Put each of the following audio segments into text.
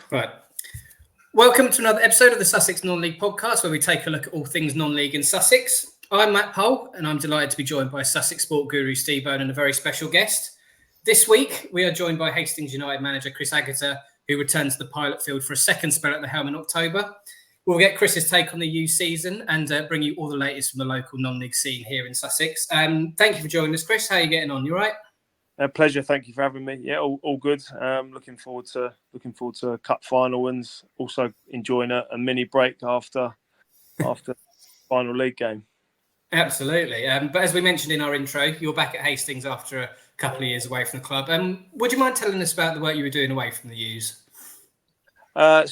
Right. Welcome to another episode of the Sussex Non League podcast, where we take a look at all things non-league in Sussex. I'm Matt Pohl, and I'm delighted to be joined by Sussex sport guru Steve Bone and a very special guest. This week, we are joined by Hastings United manager Chris Agutter, who returns to the pilot field for a second spell at the helm in October. We'll get Chris's take on the youth season and bring you all the latest from the local non-league scene here in Sussex. Thank you for joining us, Chris. How are you getting on? You all right? A pleasure. Thank you for having me. Yeah, all good. Looking forward to a cup final and also enjoying a mini break after final league game. Absolutely. But as we mentioned in our intro, you're back at Hastings after a couple of years away from the club. Would you mind telling us about the work you were doing away from the U's? I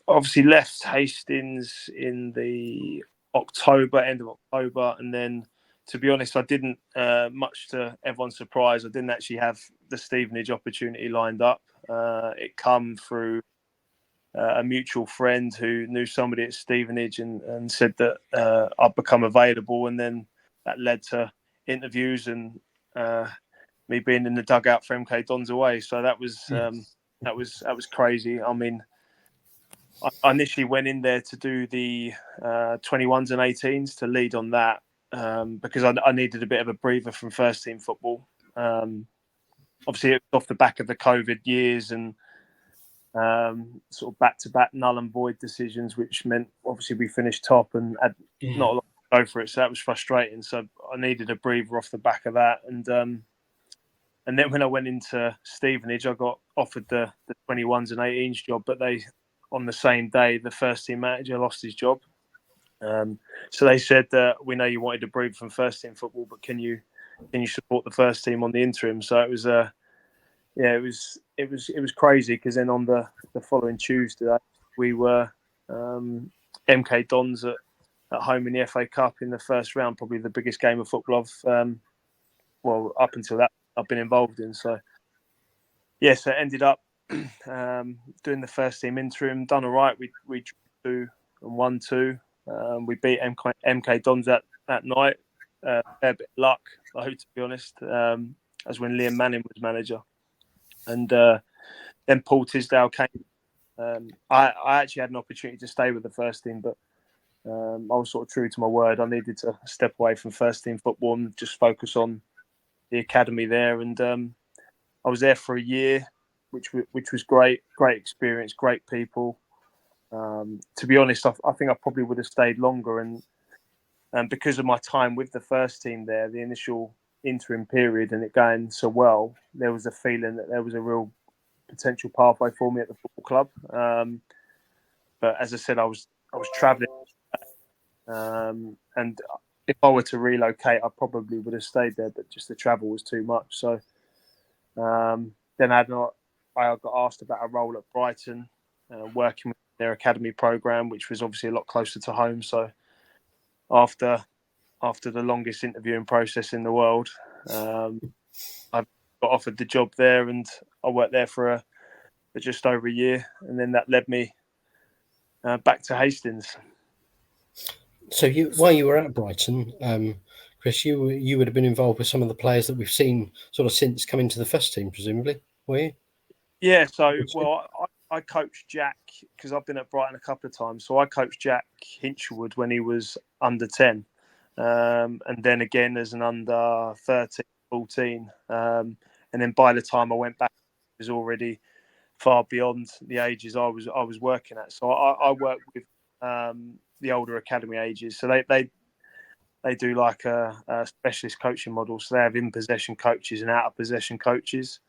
obviously left Hastings in the end of October, and then, to be honest, I didn't, much to everyone's surprise, I didn't actually have the Stevenage opportunity lined up. It come through a mutual friend who knew somebody at Stevenage and said that I'd become available, and then that led to interviews and me being in the dugout for MK Dons away. So that was crazy. I mean, I initially went in there to do the 21s and 18s to lead on that. Because I needed a bit of a breather from first team football. Obviously, it was off the back of the COVID years and sort of back-to-back null and void decisions, which meant obviously we finished top and had not a lot to go for it. So that was frustrating. So I needed a breather off the back of that. And then when I went into Stevenage, I got offered the 21s and 18s job, but on the same day, the first team manager lost his job. So they said that we know you wanted to breathe from first team football, but can you support the first team on the interim? So it was it was crazy, because then on the following Tuesday we were MK Dons at home in the FA Cup in the first round, probably the biggest game of football up until that I've been involved in. So so it ended up doing the first team interim, done all right. We drew 2 and 1-2. We beat MK Dons that night. A bit of luck, I hope, to be honest, as when Liam Manning was manager. And then Paul Tisdale came. I actually had an opportunity to stay with the first team, but I was sort of true to my word. I needed to step away from first team football and just focus on the academy there. And I was there for a year, which was great experience, great people. To be honest, I think I probably would have stayed longer, and because of my time with the first team there, the initial interim period and it going so well, there was a feeling that there was a real potential pathway for me at the football club. But as I said, I was travelling, and if I were to relocate, I probably would have stayed there, but just the travel was too much. So then I got asked about a role at Brighton, working with their academy program, which was obviously a lot closer to home. So after the longest interviewing process in the world, I got offered the job there, and I worked there for just over a year, and then that led me back to Hastings. So while you were at Brighton, Chris, you would have been involved with some of the players that we've seen sort of since coming to the first team, presumably, were you? Yeah. So I coached Jack, because I've been at Brighton a couple of times. So I coached Jack Hinchelwood when he was under 10, and then again as an under 13, 14. And then by the time I went back, it was already far beyond the ages I was working at. So I work with the older academy ages. So they do like a specialist coaching model. So they have in-possession coaches and out-of-possession coaches.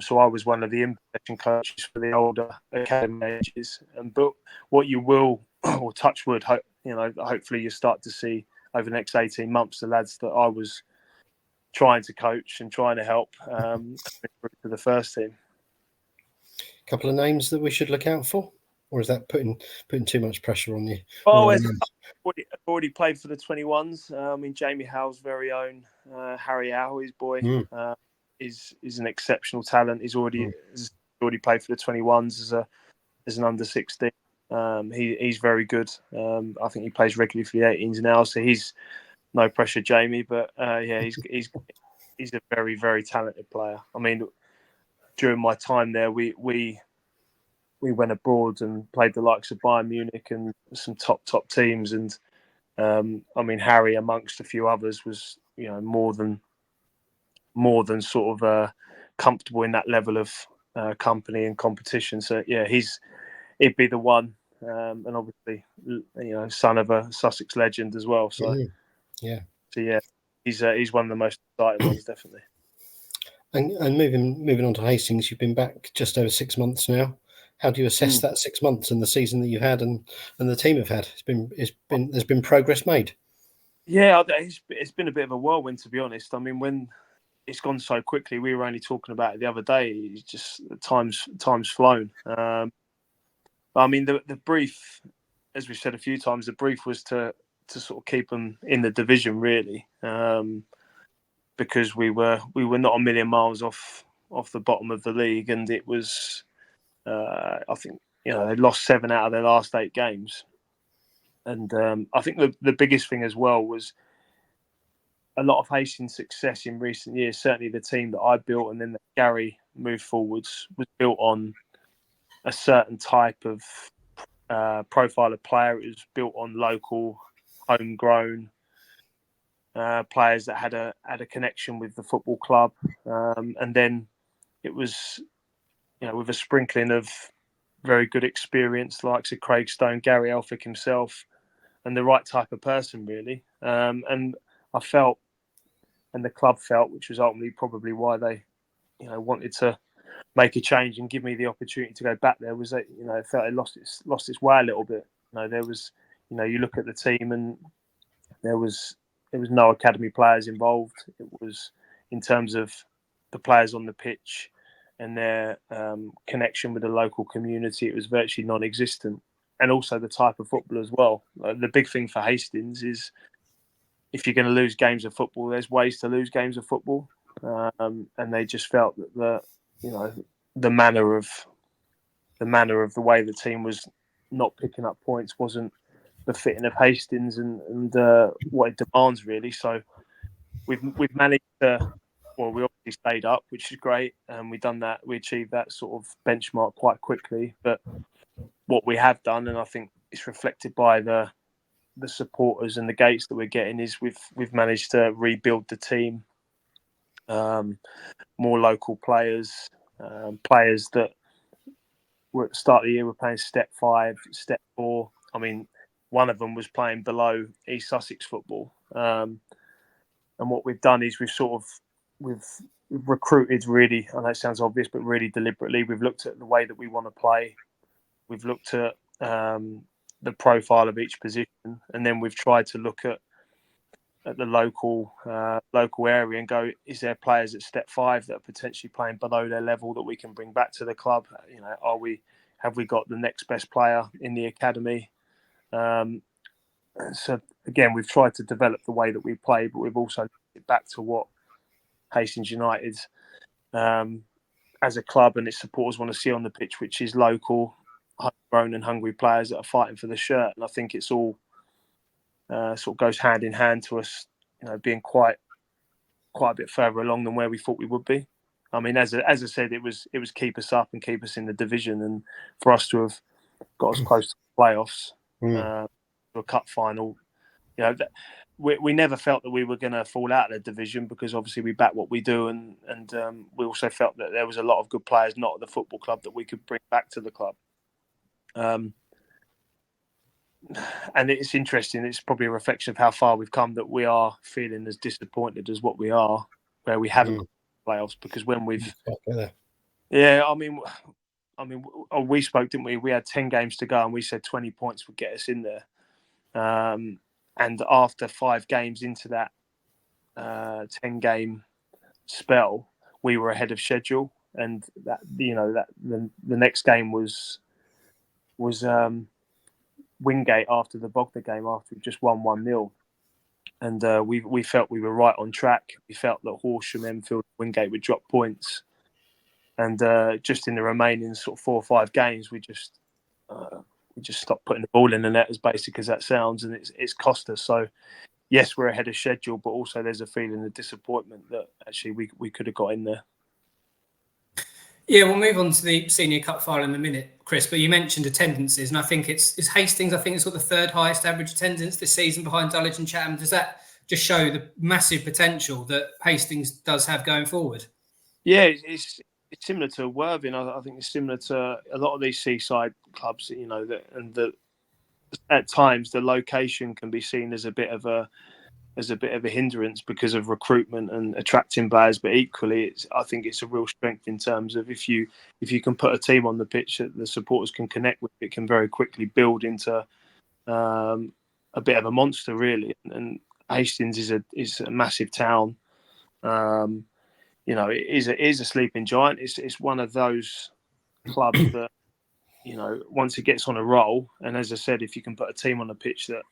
So I was one of the in-possession coaches for the older academy ages. But what you will, or touch wood, hopefully you start to see over the next 18 months, the lads that I was trying to coach and trying to help coming through to the first team. A couple of names that we should look out for, or is that putting too much pressure on you? Oh, I've already played for the 21s. I mean, Jamie Howe's very own Harry Howe, his boy, is an exceptional talent. He's already played for the 21s as an under 16. He's very good. I think he plays regularly for the 18s now, so he's no pressure, Jamie. But he's a very, very talented player. I mean, during my time there, we we went abroad and played the likes of Bayern Munich and some top teams. And I mean, Harry, amongst a few others, was more than sort of comfortable in that level of company and competition. So yeah, he'd be the one, and obviously son of a Sussex legend as well. So yeah, he's one of the most exciting ones, definitely. And moving on to Hastings, you've been back just over 6 months now. How do you assess that 6 months and the season that you had and the team have had? There's been progress made. Yeah, it's been a bit of a whirlwind, to be honest. I mean, when it's gone so quickly, we were only talking about it the other day. It's just time's flown. I mean, the brief, as we've said a few times, the brief was to sort of keep them in the division, really, because we were not a million miles off the bottom of the league, and it was, I think, they lost 7 out of their last 8 games, and I think the biggest thing as well was a lot of Hastings' success in recent years. Certainly, the team that I built and then that Gary moved forwards was built on a certain type of profile of player. It was built on local, homegrown players that had a connection with the football club, and then it was, with a sprinkling of very good experience, like Craig Stone, Gary Elphick himself, and the right type of person, really. And I felt, and the club felt, which was ultimately probably why they, wanted to make a change and give me the opportunity to go back there, was that it felt it lost its way a little bit. There was, you look at the team and there was no academy players involved. It was, in terms of the players on the pitch and their connection with the local community, it was virtually non-existent. And also the type of football as well. The big thing for Hastings is, if you're going to lose games of football, there's ways to lose games of football. And they just felt that the manner of the way the team was not picking up points wasn't befitting of Hastings and what it demands, really. So we've managed to, well, we obviously stayed up, which is great, and we achieved that sort of benchmark quite quickly. But what we have done, and I think it's reflected by the supporters and the gates that we're getting, is we've managed to rebuild the team. More local players, players that were at the start of the year were playing Step 5, Step 4. I mean, one of them was playing below East Sussex football. And what we've done is we've recruited really, I know it sounds obvious, but really deliberately. We've looked at the way that we want to play. We've looked at the profile of each position, and then we've tried to look at the local area and go, is there players at Step 5 that are potentially playing below their level that we can bring back to the club? Have we got the next best player in the academy? So again, we've tried to develop the way that we play, but we've also looked it back to what Hastings United as a club and its supporters want to see on the pitch, which is local, homegrown and hungry players that are fighting for the shirt. And I think it's all sort of goes hand in hand to us, being quite a bit further along than where we thought we would be. I mean, as I said, it was keep us up and keep us in the division, and for us to have got us close to the playoffs, to a cup final, we never felt that we were going to fall out of the division, because obviously we back what we do, and we also felt that there was a lot of good players not at the football club that we could bring back to the club. And it's interesting, it's probably a reflection of how far we've come, that we are feeling as disappointed as what we are, where we haven't got playoffs, because when we've we spoke, didn't we? We had 10 games to go and we said 20 points would get us in there. And after 5 games into that 10-game spell, we were ahead of schedule, and that the next game was Wingate after the Bognor game, after we just won 1-0. And we felt we were right on track. We felt that Horsham, Enfield, Wingate would drop points. And just in the remaining sort of 4 or 5 games, we just stopped putting the ball in the net, as basic as that sounds, and it's cost us. So yes, we're ahead of schedule, but also there's a feeling of disappointment that actually we could have got in there. Yeah, we'll move on to the Senior Cup final in a minute, Chris, but you mentioned attendances, and I think it's Hastings, I think it's got the third highest average attendance this season behind Dulwich and Chatham. Does that just show the massive potential that Hastings does have going forward? Yeah, it's similar to Worthing. I think it's similar to a lot of these seaside clubs, at times the location can be seen as a bit of a hindrance because of recruitment and attracting players. But equally, I think it's a real strength in terms of if you can put a team on the pitch that the supporters can connect with, it can very quickly build into a bit of a monster, really. And Hastings is a massive town. It is a sleeping giant. It's one of those clubs that, once it gets on a roll, and as I said, if you can put a team on the pitch that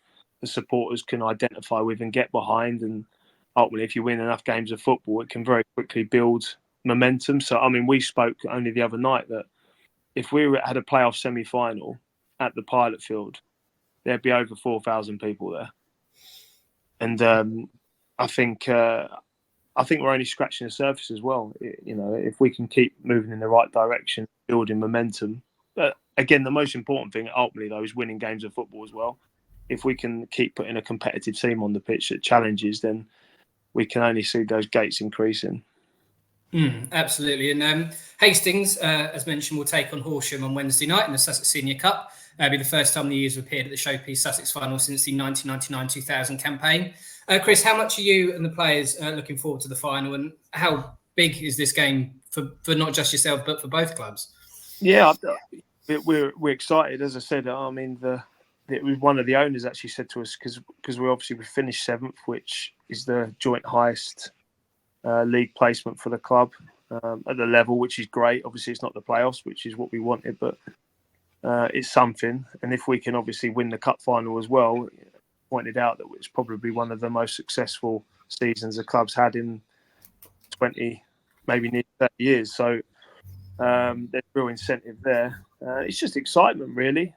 the supporters can identify with and get behind, and ultimately, if you win enough games of football, it can very quickly build momentum. So, I mean, we spoke only the other night that if we had a playoff semi-final at the Pilot Field, there'd be over 4,000 people there, and I think we're only scratching the surface as well. If we can keep moving in the right direction, building momentum. But again, the most important thing ultimately, though, is winning games of football as well. If we can keep putting a competitive team on the pitch that challenges, then we can only see those gates increasing. Absolutely. And Hastings, as mentioned, will take on Horsham on Wednesday night in the Sussex Senior Cup. It'll be the first time the Years have appeared at the Showpiece Sussex final since the 1999-2000 campaign. Chris, how much are you and the players looking forward to the final, and how big is this game for not just yourself but for both clubs? Yeah, we're excited. As I said, I mean, one of the owners actually said to us, because we finished 7th, which is the joint highest league placement for the club at the level, which is great. Obviously, it's not the playoffs, which is what we wanted, but it's something. And if we can obviously win the cup final as well, pointed out that it's probably one of the most successful seasons the club's had in 20, maybe nearly 30 years. So there's real incentive there. It's just excitement, really.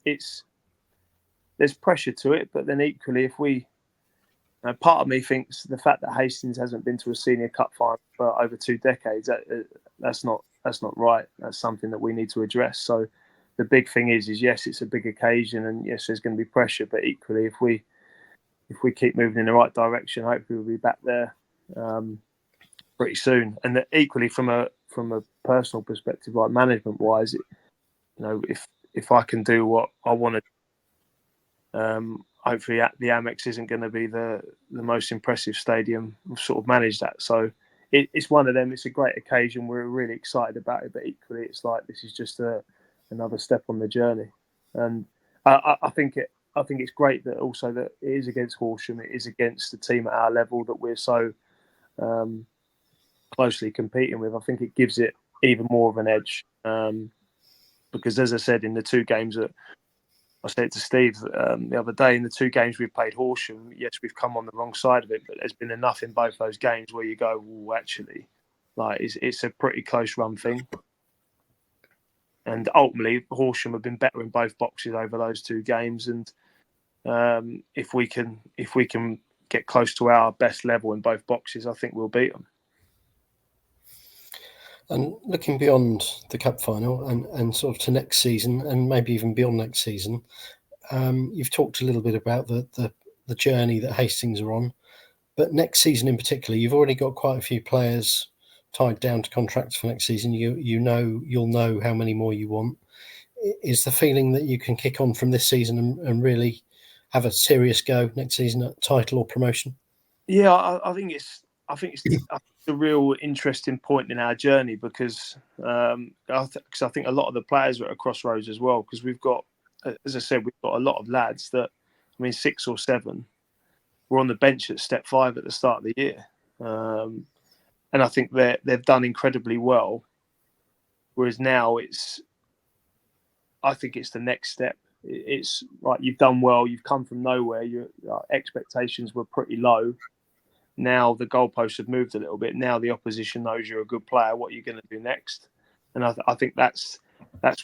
There's pressure to it, but then equally, if we part of me thinks the fact that Hastings hasn't been to a Senior Cup final for over 2 decades, that's not right. That's something that we need to address. So the big thing is yes, it's a big occasion, and yes, there's going to be pressure. But equally, if we keep moving in the right direction, hopefully we'll be back there pretty soon. And equally, from a personal perspective, like management wise, if I can do what I want to. Hopefully the Amex isn't going to be the most impressive stadium. We've sort of managed that. So it's one of them. It's a great occasion. We're really excited about it. But equally, it's like this is just another step on the journey. And I think it's great that also that it is against Horsham. It is against the team at our level that we're so closely competing with. I think it gives it even more of an edge. Because as I said, in the 2 games that I said to Steve the other day, in the 2 games we've played Horsham, yes, we've come on the wrong side of it, but there's been enough in both those games where you go, well, actually, like it's a pretty close run thing. And ultimately, Horsham have been better in both boxes over those 2 games. And if we can get close to our best level in both boxes, I think we'll beat them. And looking beyond the cup final and sort of to next season, and maybe even beyond next season, you've talked a little bit about the journey that Hastings are on. But next season in particular, you've already got quite a few players tied down to contracts for next season. You'll know how many more you want. Is the feeling that you can kick on from this season and really have a serious go next season at title or promotion? Yeah, I think it's a real interesting point in our journey because I think a lot of the players are at a crossroads as well, because we've got, as I said, we've got a lot of lads that, 6 or 7 were on the bench at step 5 at the start of the year, and I think they've done incredibly well. Whereas now I think it's the next step. It's like you've done well, you've come from nowhere. Your expectations were pretty low. Now the goalposts have moved a little bit. Now the opposition knows you're a good player. What are you going to do next? And I think that's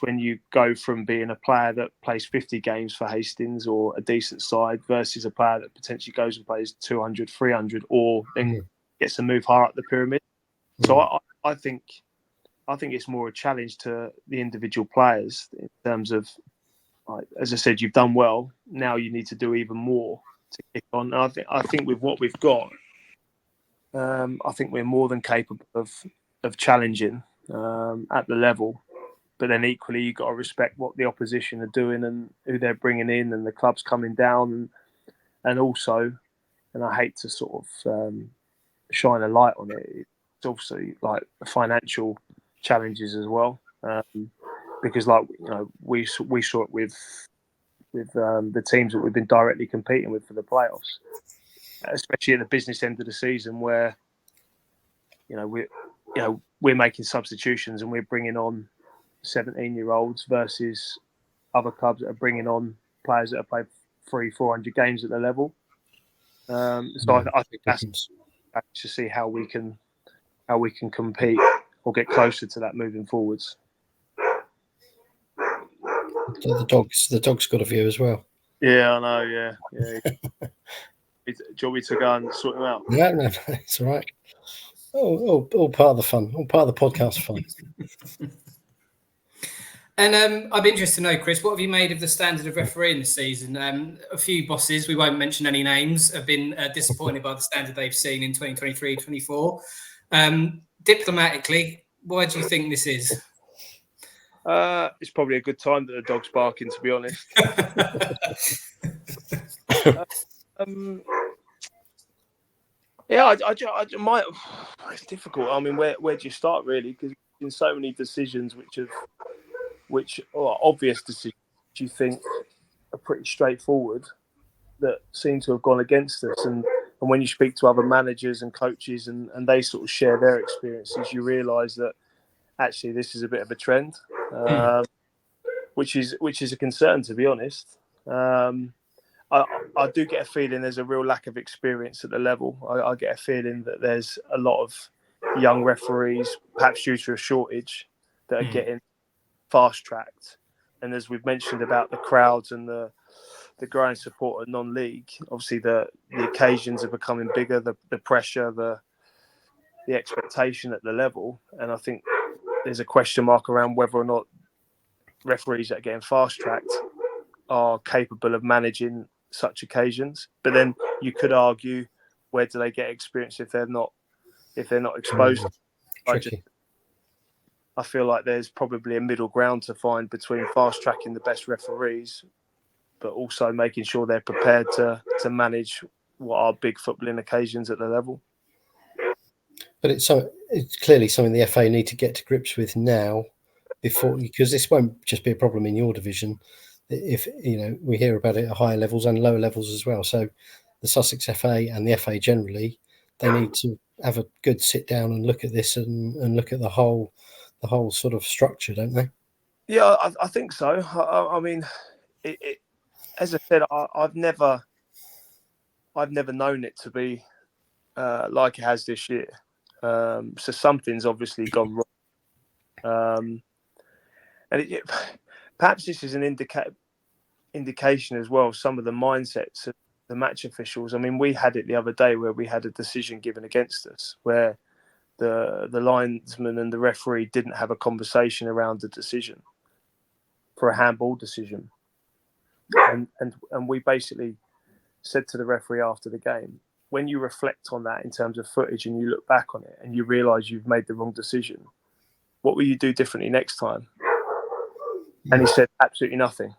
when you go from being a player that plays 50 games for Hastings or a decent side versus a player that potentially goes and plays 200, 300, or then gets to move higher up the pyramid. So I think I think it's more a challenge to the individual players in terms of, like, as I said, you've done well. Now you need to do even more to kick on. And I think with what we've got, I think we're more than capable of challenging at the level. But then equally, you've got to respect what the opposition are doing and who they're bringing in, and the clubs coming down, and also, and I hate to sort of shine a light on it. It's obviously like the financial challenges as well, because we saw it with the teams that we've been directly competing with for the playoffs, especially at the business end of the season, where we're making substitutions and we're bringing on 17-year-olds versus other clubs that are bringing on players that have played 300-400 games at the level. I think that's to see how we can compete or get closer to that moving forwards. The dog's got a view as well. Yeah, I know. Yeah. Do you want me to go and sort him out? No, it's all right. All part of the fun, all part of the podcast fun. And I'd be interested to know, Chris, what have you made of the standard of refereeing this season? A few bosses, we won't mention any names, have been disappointed by the standard they've seen in 2023-24. Diplomatically, why do you think this is? It's probably a good time that the dog's barking, to be honest. I might. It's difficult. I mean, where do you start, really? Because there's been so many decisions which are obvious decisions you think are pretty straightforward that seem to have gone against us. And when you speak to other managers and coaches and they sort of share their experiences, you realise that actually this is a bit of a trend, which is a concern, to be honest. I do get a feeling there's a real lack of experience at the level. I get a feeling that there's a lot of young referees, perhaps due to a shortage, that are getting fast-tracked. And as we've mentioned about the crowds and the growing support of non-league, obviously the occasions are becoming bigger, the pressure, the expectation at the level. And I think there's a question mark around whether or not referees that are getting fast-tracked are capable of managing such occasions. But then you could argue, where do they get experience if they're not exposed? I feel like there's probably a middle ground to find between fast tracking the best referees, but also making sure they're prepared to manage what are big footballing occasions at the level. But it's clearly something the FA need to get to grips with now, because this won't just be a problem in your division. If we hear about it at higher levels and lower levels as well. So the Sussex FA and the FA generally, they need to have a good sit down and look at this and look at the whole sort of structure, don't they? Yeah, I think so. I mean, as I said, I've never known it to be like it has this year. So something's obviously gone wrong. And perhaps this is an indication as well, some of the mindsets of the match officials. I mean, we had it the other day where we had a decision given against us, where the linesman and the referee didn't have a conversation around the decision for a handball decision. And we basically said to the referee after the game, when you reflect on that in terms of footage and you look back on it and you realise you've made the wrong decision, what will you do differently next time? And he said, absolutely nothing.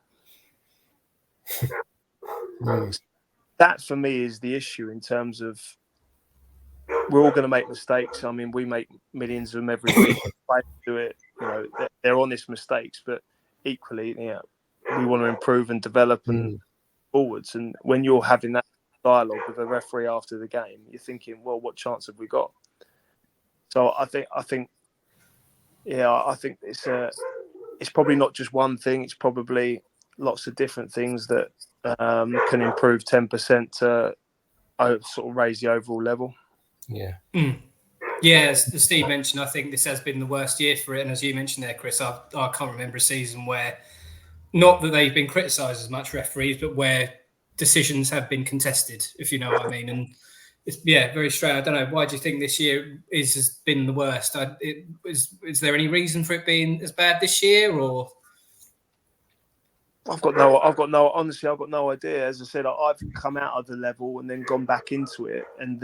That for me is the issue in terms of, we're all going to make mistakes. I mean, we make millions of them every week. Players do it. They're honest mistakes, but equally, we want to improve and develop and forwards. And when you're having that dialogue with a referee after the game, you're thinking, well, what chance have we got? So I think it's probably not just one thing. It's probably lots of different things that can improve 10% to sort of raise the overall level. Yeah. Yeah, as Steve mentioned, I think this has been the worst year for it. And as you mentioned there, Chris, I can't remember a season where, not that they've been criticised as much, referees, but where decisions have been contested, if you know what I mean. And It's, yeah, very strange. I don't know. Why do you think this year has been the worst? Is there any reason for it being as bad this year, or? Honestly, I've got no idea. As I said, I've come out of the level and then gone back into it, and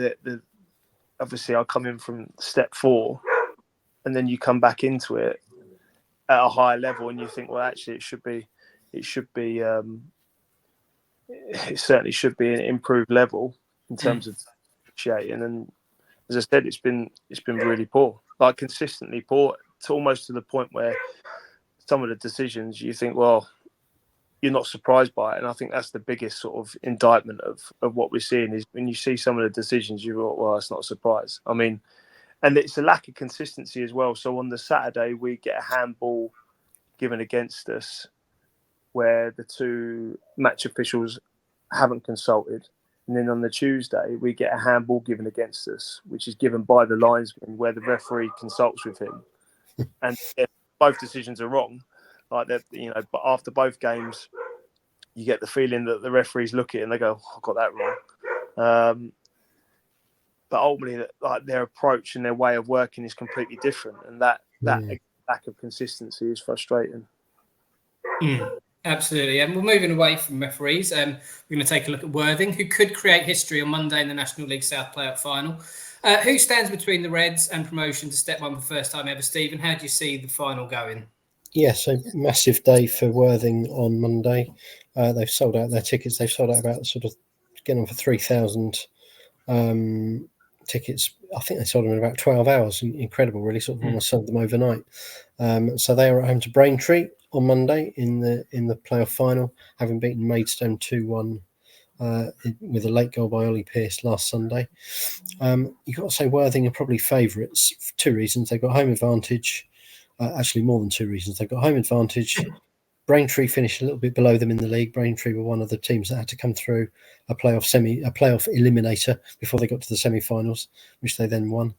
obviously I come in from step 4, and then you come back into it at a higher level, and you think, well, actually, it certainly should be an improved level in terms of negotiating. And as I said, it's been really poor, like consistently poor, to almost to the point where some of the decisions you think, well, you're not surprised by it. And I think that's the biggest sort of indictment of what we're seeing is when you see some of the decisions, you thought, well, it's not a surprise. I mean, and it's a lack of consistency as well. So on the Saturday, we get a handball given against us where the 2 match officials haven't consulted. And then on the Tuesday, we get a handball given against us, which is given by the linesman where the referee consults with him. And both decisions are wrong. Like that, but after both games, you get the feeling that the referees look at it and they go, I got that wrong. But ultimately, like their approach and their way of working is completely different. And that lack of consistency is frustrating. Absolutely. And we're moving away from referees. We're going to take a look at Worthing, who could create history on Monday in the National League South Playoff final. Who stands between the Reds and promotion to Step 1 for the first time ever? Stephen, how do you see the final going? Yeah, so massive day for Worthing on Monday. They've sold out their tickets. They've sold out about sort of getting on for 3,000 tickets. I think they sold them in about 12 hours. Incredible, really. Sort of almost sold them overnight. So they are at home to Braintree on Monday in the playoff final, having beaten Maidstone 2-1 with a late goal by Ollie Pearce last Sunday. You've got to say Worthing are probably favourites for 2 reasons. They've got home advantage. Actually, more than 2 reasons. They've got home advantage. Braintree finished a little bit below them in the league. Braintree were one of the teams that had to come through a playoff eliminator before they got to the semi-finals, which they then won.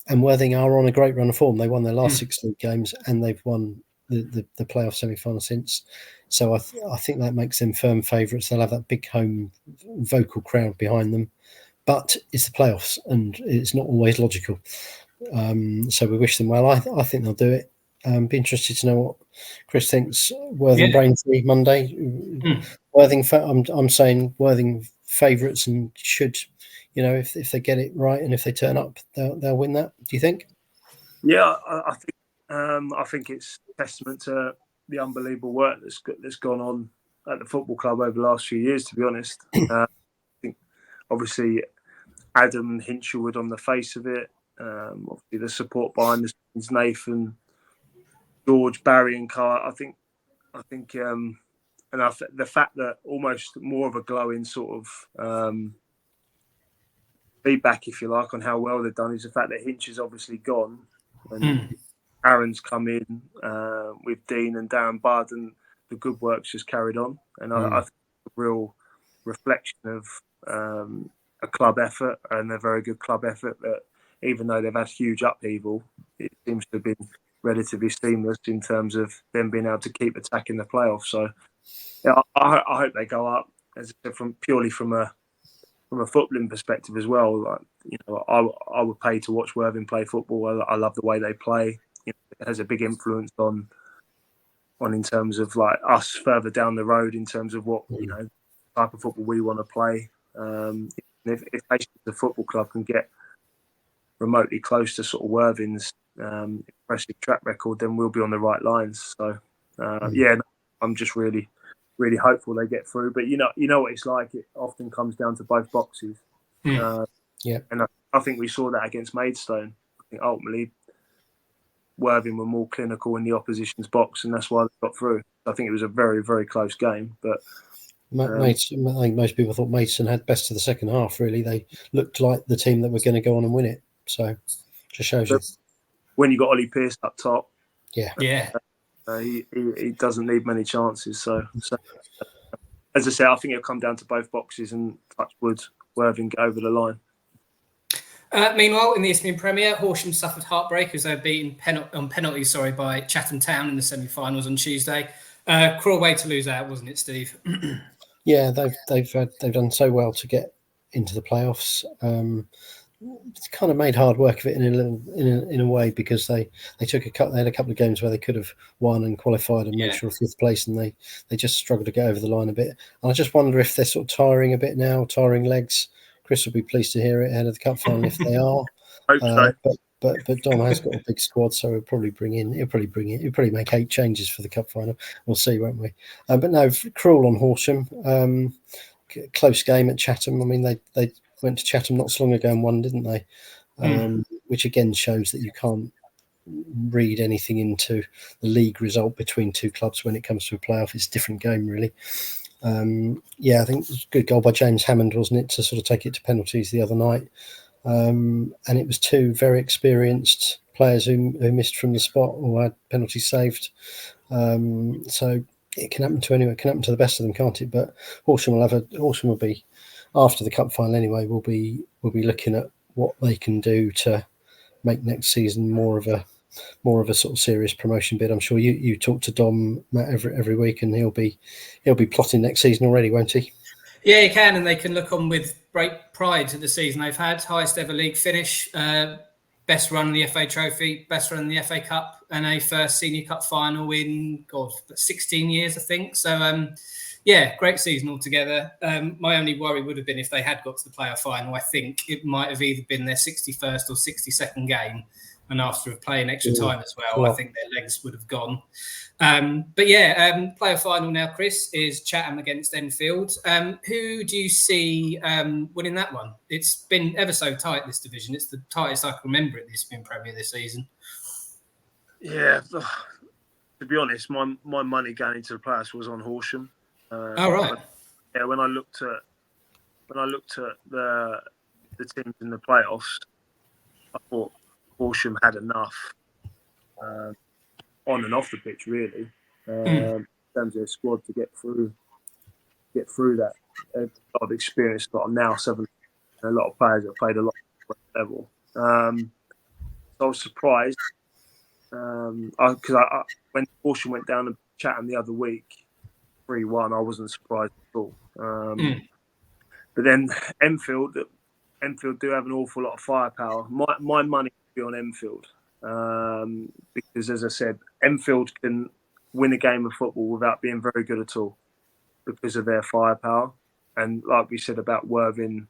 And Worthing are on a great run of form. They won their last 6 league games, and they've won the playoff semi-final since. So I think that makes them firm favourites. They'll have that big home vocal crowd behind them. But it's the playoffs, and it's not always logical. So we wish them well. I think they'll do it. Be interested to know what Chris thinks. Worthing Braintree Monday. Worthing. I'm saying Worthing favourites and should, if they get it right and if they turn up, they'll win that. Do you think? Yeah, I think it's testament to the unbelievable work that's gone on at the football club over the last few years. To be honest, I think obviously Adam Hinchelwood on the face of it. Obviously the support behind the scenes, Nathan, George, Barry, and Carl. I think, and the fact that almost more of a glowing sort of feedback, if you like, on how well they've done is the fact that Hinch is obviously gone, and Aaron's come in with Dean and Darren Budd, and the good work's just carried on. And I think it's a real reflection of a club effort and a very good club effort that, even though they've had huge upheaval, it seems to have been relatively seamless in terms of them being able to keep attacking the playoffs. So, yeah, I hope they go up, as I said, purely from a footballing perspective as well. Like, I would pay to watch Worthing play football. I love the way they play. It has a big influence on in terms of like us further down the road in terms of what type of football we want to play. If the football club can get remotely close to sort of Worthing's impressive track record, then we'll be on the right lines. So I'm just really, really hopeful they get through. But you know what it's like. It often comes down to both boxes. And I think we saw that against Maidstone. I think ultimately Worthing were more clinical in the opposition's box, and that's why they got through. I think it was a very, very close game. But I think most people thought Maidstone had best of the second half. Really, they looked like the team that were going to go on and win it. So, just shows you when you got Ollie Pearce up top. Yeah. He doesn't need many chances. So as I say, I think it'll come down to both boxes, and touch wood, Worthing get over the line. Meanwhile, in the Isthmian Premier, Horsham suffered heartbreak as they were beaten on penalties by Chatham Town in the semi-finals on Tuesday. Cruel way to lose out, wasn't it, Steve? Yeah, they've done so well to get into the playoffs. It's kind of made hard work of it in a way, because they had a couple of games where they could have won and qualified and made sure of 5th place, and they just struggled to get over the line a bit. And I just wonder if they're sort of tiring a bit now, tiring legs. Chris will be pleased to hear it ahead of the cup final if they are. Hope so. But Dom has got a big squad, so he'll probably make 8 changes for the cup final. We'll see, won't we? But no, cruel on Horsham. Close game at Chatham. I mean, they went to Chatham not so long ago and won, didn't they? Which again shows that you can't read anything into the league result between 2 clubs when it comes to a playoff. It's a different game, really. I think it was a good goal by James Hammond, wasn't it, to sort of take it to penalties the other night. And it was 2 very experienced players who missed from the spot or had penalties saved. So it can happen to anyone. It can happen to the best of them, can't it? But Horsham will be after the cup final anyway. We'll be looking at what they can do to make next season more of a sort of serious promotion bid. I'm sure you talk to Dom, Matt, every week, and he'll be plotting next season already, won't he? Yeah, he can, and they can look on with great pride at the season they've had. Highest ever league finish, best run in the FA Trophy, best run in the FA Cup, and a first Senior Cup final in 16 years, I think. So, great season altogether. My only worry would have been if they had got to the playoff final. I think it might have either been their 61st or 62nd game, and after playing extra time as well, I think their legs would have gone. Playoff final now, Chris, is Chatham against Enfield. Who do you see winning that one? It's been ever so tight, this division. It's the tightest I can remember it this Premier this season. Yeah, to be honest, my money going into the playoffs was on Horsham. Right. When I looked at the teams in the playoffs, I thought Horsham had enough on and off the pitch, really, in terms of their squad to get through that. A lot of experience, got now 7, a lot of players that played a lot at level. So I was surprised because when Horsham went down to Chatham the other week, 3-1, I wasn't surprised at all. But then Enfield do have an awful lot of firepower. My money would be on Enfield. Because, as I said, Enfield can win a game of football without being very good at all because of their firepower. And like we said about Worthing,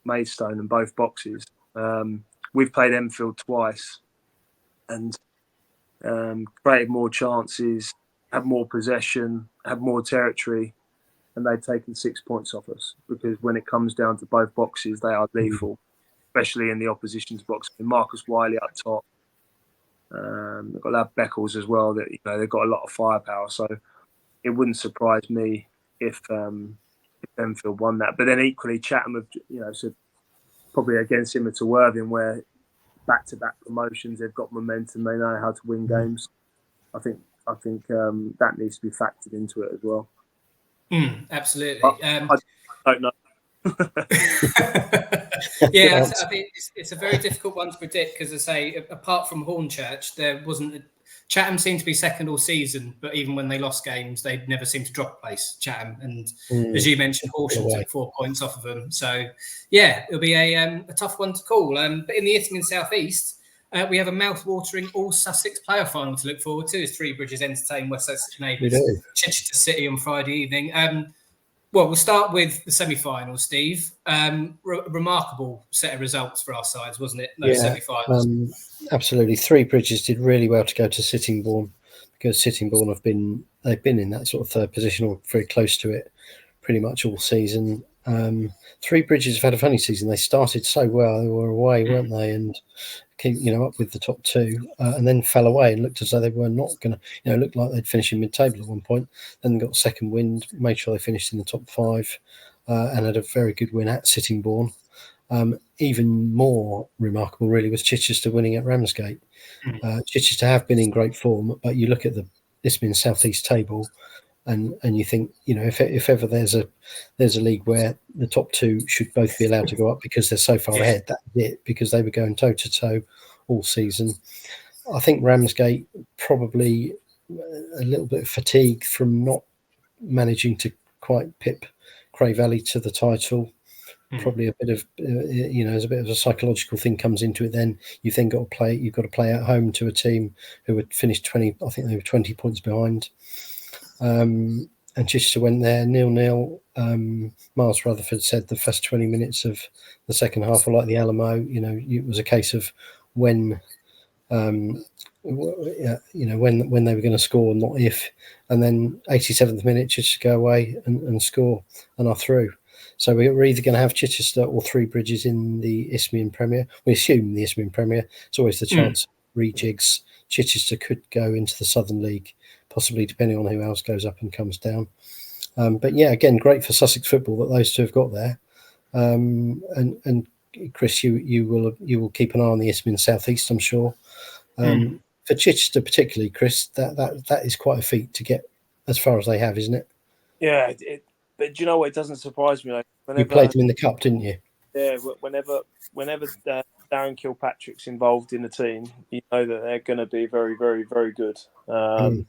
Maidstone and both boxes, we've played Enfield twice and created more chances, had more possession, had more territory, and they've taken 6 points off us because when it comes down to both boxes, they are lethal, especially in the opposition's box. Marcus Wiley up top. They've got that Beckles as well. That they've got a lot of firepower, so it wouldn't surprise me if Enfield won that. But then equally, Chatham have so probably against similar to Worthing, where back-to-back promotions, they've got momentum, they know how to win games. I think that needs to be factored into it as well. Absolutely. I don't know. I think it's a very difficult one to predict because, as I say, apart from Hornchurch, there wasn't. Chatham seemed to be second all season, but even when they lost games, they never seemed to drop a place. Chatham, and as you mentioned, Horsham took 4 points off of them. So it'll be a tough one to call. But in the Hastings South East, we have a mouth-watering all Sussex playoff final to look forward to as Three Bridges entertain West Sussex neighbours Chichester City on Friday evening. We'll start with the semi-finals, Steve. Remarkable set of results for our sides, wasn't it? Those semi-finals. Absolutely. Three Bridges did really well to go to Sittingbourne because Sittingbourne they've been in that sort of third position or very close to it pretty much all season. Three Bridges have had a funny season. They started so well. They were away, weren't they? And came, up with the top 2 and then fell away and looked as though they were not going to, looked like they'd finish in mid-table at one point. Then got second wind, made sure they finished in the top 5 and had a very good win at Sittingbourne. Even more remarkable, really, was Chichester winning at Ramsgate. Chichester have been in great form, but you look at the Isthmian South East table, and you think, if ever there's a league where the top 2 should both be allowed to go up because they're so far ahead, that's it, because they were going toe to toe all season. I think Ramsgate probably a little bit fatigued from not managing to quite pip Cray Valley to the title. probably a bit of as a bit of a psychological thing comes into it. Then you've got to play at home to a team who had finished 20. I think they were 20 points behind. And Chichester went there 0-0. Miles Rutherford said the first 20 minutes of the second half were like the Alamo. It was a case of when when they were going to score, not if. And then 87th minute, Chichester go away and score and are through. So we're either going to have Chichester or Three Bridges in the Isthmian Premier. We assume the Isthmian Premier. It's always the chance rejigs. Chichester could go into the Southern League, possibly depending on who else goes up and comes down. But yeah, again, great for Sussex football that those two have got there. And Chris, you will keep an eye on the Isthmian South East, I'm sure. For Chichester particularly, Chris, that is quite a feat to get as far as they have, isn't it? Yeah, but do you know what? It doesn't surprise me. You played them in the cup, didn't you? Yeah, whenever Darren Kilpatrick's involved in the team, you know that they're going to be very, very, very good. And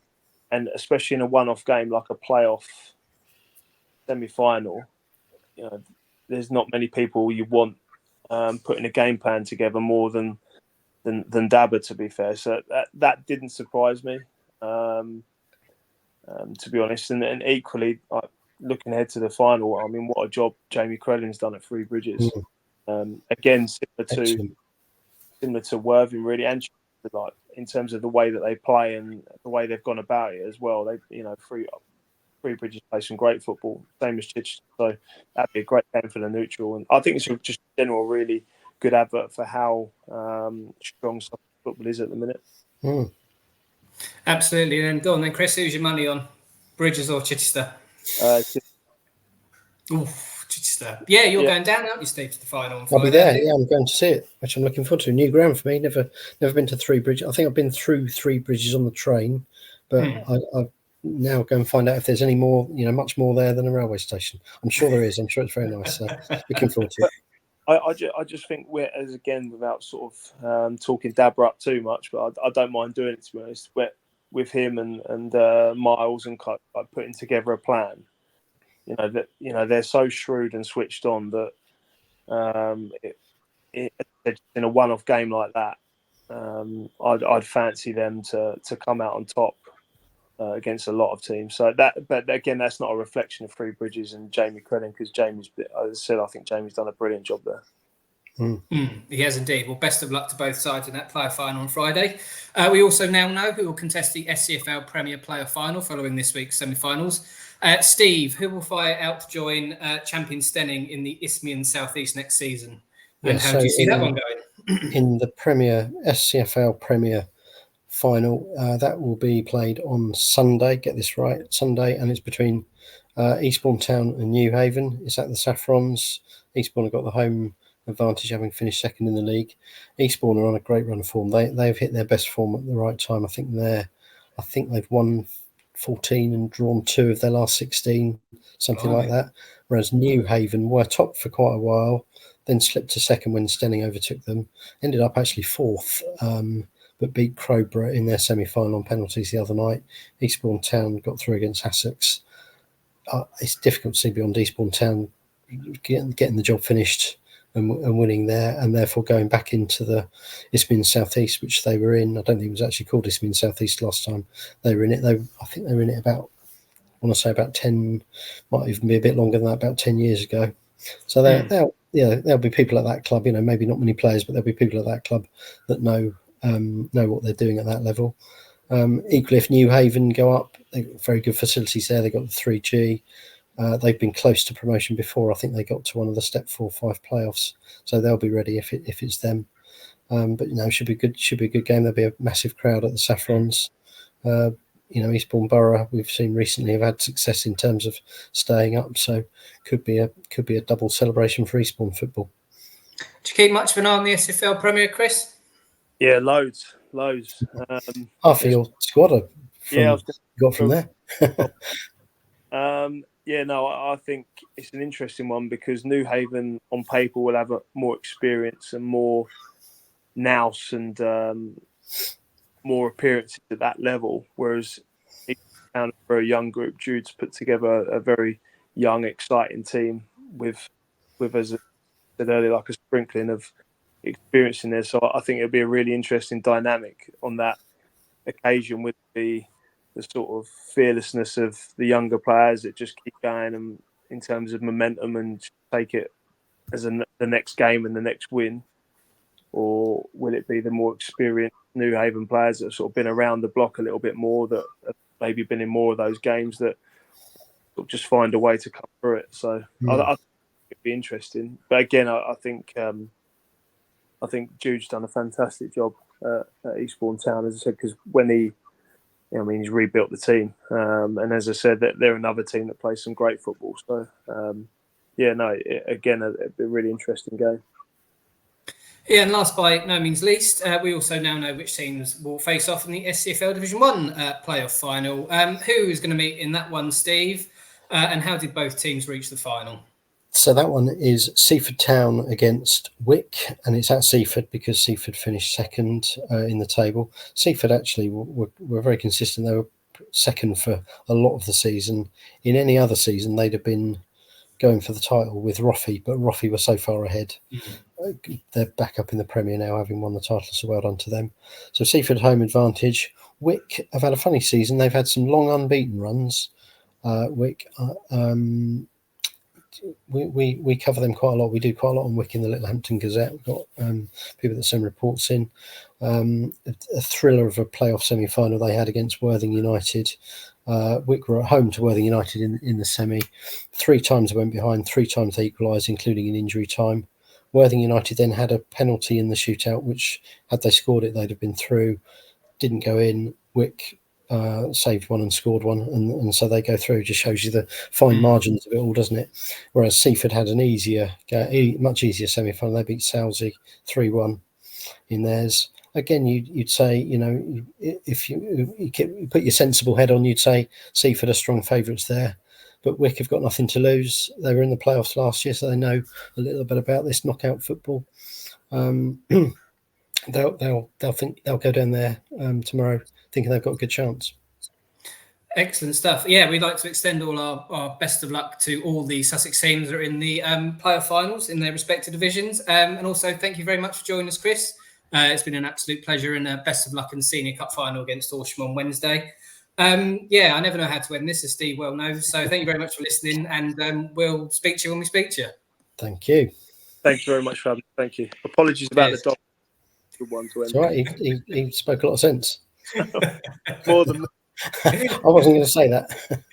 especially in a one-off game like a playoff semi-final, there's not many people you want putting a game plan together more than Dabber, to be fair. So that didn't surprise me, to be honest. And equally, looking ahead to the final, I mean, what a job Jamie Crellin's done at Three Bridges. Again, similar to Worthing, really, and like in terms of the way that they play and the way they've gone about it as well. Three Bridges play some great football, same as Chichester. So that'd be a great game for the neutral. And I think it's just a general really good advert for how strong football is at the minute. Absolutely. And go on then, Chris, who's your money on? Bridges or Chichester? Chichester. Yeah, you're going down, aren't you, Steve, to the final on Friday? I'll be there. Yeah, I'm going to see it, which I'm looking forward to. New ground for me. Never been to Three Bridges. I think I've been through Three Bridges on the train, but I've now go and find out if there's any more, much more there than a railway station. I'm sure there is. I'm sure it's very nice. So looking forward to it. I just think without sort of talking Dabber up too much, but I don't mind doing it, to be honest. With him and Miles and putting together a plan. They're so shrewd and switched on that in a one-off game like that, I'd fancy them to come out on top against a lot of teams. So but again, that's not a reflection of Three Bridges and Jamie Crelin, because as I said, I think Jamie's done a brilliant job there. He has indeed. Well, best of luck to both sides in that player final on Friday. We also now know who will contest the SCFL Premier Player Final following this week's semi-finals. Steve, who will fly out to join champion Stenning in the Isthmian South East next season? And how do you see that one going? In the SCFL Premier Final, that will be played on Sunday. Get this right, Sunday, and it's between Eastbourne Town and New Haven. It's at the Saffrons. Eastbourne have got the home advantage, having finished second in the league. Eastbourne are on a great run of form. They've hit their best form at the right time. I think they've won 14 and drawn 2 of their last 16, something like that. Whereas New Haven were top for quite a while, then slipped to second when Stenning overtook them. Ended up actually fourth, but beat Crowborough in their semi-final on penalties the other night. Eastbourne Town got through against Sussex. It's difficult to see beyond Eastbourne Town getting the job finished and winning there, and therefore going back into the Isthmian South East, which they were in. I don't think it was actually called Isthmian South East last time they were in it. I think they were in it about 10, might even be a bit longer than that, about 10 years ago. So there'll be people at that club, maybe not many players, but there'll be people at that club that know what they're doing at that level. Equally, if New Haven go up, they've got very good facilities there. They've got the 3G. They've been close to promotion before. I think they got to one of the Step 4-5 playoffs, so they'll be ready if it's them. But should be good. Should be a good game. There'll be a massive crowd at the Saffrons. Eastbourne Borough we've seen recently have had success in terms of staying up, so could be a double celebration for Eastbourne football. Do you keep much of an eye on the SFL Premier, Chris? Yeah, loads. Half of your squad got from there. I think it's an interesting one because New Haven on paper will have more experience and more nous and more appearances at that level, whereas Eastbourne for a young group, Jude's put together a very young, exciting team with as said earlier, like a sprinkling of experience in there. So I think it'll be a really interesting dynamic on that occasion with the sort of fearlessness of the younger players that just keep going and in terms of momentum and take it as the next game and the next win, or will it be the more experienced New Haven players that have sort of been around the block a little bit more, that have maybe been in more of those games, that sort of just find a way to come through it? So I think it'd be interesting. But again, I think Jude's done a fantastic job at Eastbourne Town, as I said, because when he's rebuilt the team, and as I said, that they're another team that plays some great football. So it'd be a really interesting game. Yeah, and last by no means least, we also now know which teams will face off in the SCFL Division 1 playoff final. Who is going to meet in that one, Steve? And how did both teams reach the final? So that one is Seaford Town against Wick, and it's at Seaford because Seaford finished second in the table. Seaford actually were very consistent. They were second for a lot of the season. In any other season, they'd have been going for the title with Roffey, but Roffey were so far ahead. They're back up in the Premier now, having won the title, so well done to them. So Seaford home advantage. Wick have had a funny season. They've had some long unbeaten runs. Wick, we cover them quite a lot. We do quite a lot on Wick in the Littlehampton Gazette. We've got people that send reports in. A thriller of a playoff semi-final they had against Worthing United. Wick were at home to Worthing United in the semi. 3 times they went behind, 3 times they equalised, including in injury time. Worthing United then had a penalty in the shootout, which, had they scored it, they'd have been through. Didn't go in. Wick saved one and scored one, and so they go through. Just shows you the fine margins of it all, doesn't it? Whereas Seaford had an much easier semi-final. They beat Salisbury 3-1 in theirs. Again, you'd say, if you put your sensible head on, you'd say Seaford are strong favourites there. But Wick have got nothing to lose. They were in the playoffs last year, so they know a little bit about this knockout football. They'll go down there tomorrow thinking they've got a good chance. Excellent stuff. Yeah, we'd like to extend all our best of luck to all the Sussex teams that are in the playoff finals in their respective divisions. And also, thank you very much for joining us, Chris. It's been an absolute pleasure, and best of luck in the Senior Cup final against Horsham on Wednesday. I never know how to end this, as Steve well knows. So thank you very much for listening, and we'll speak to you when we speak to you. Thank you. Thank you very much, Fab. Thank you. Apologies about the dog. Good one to end. It's all right. He spoke a lot of sense. More than I wasn't going to say that.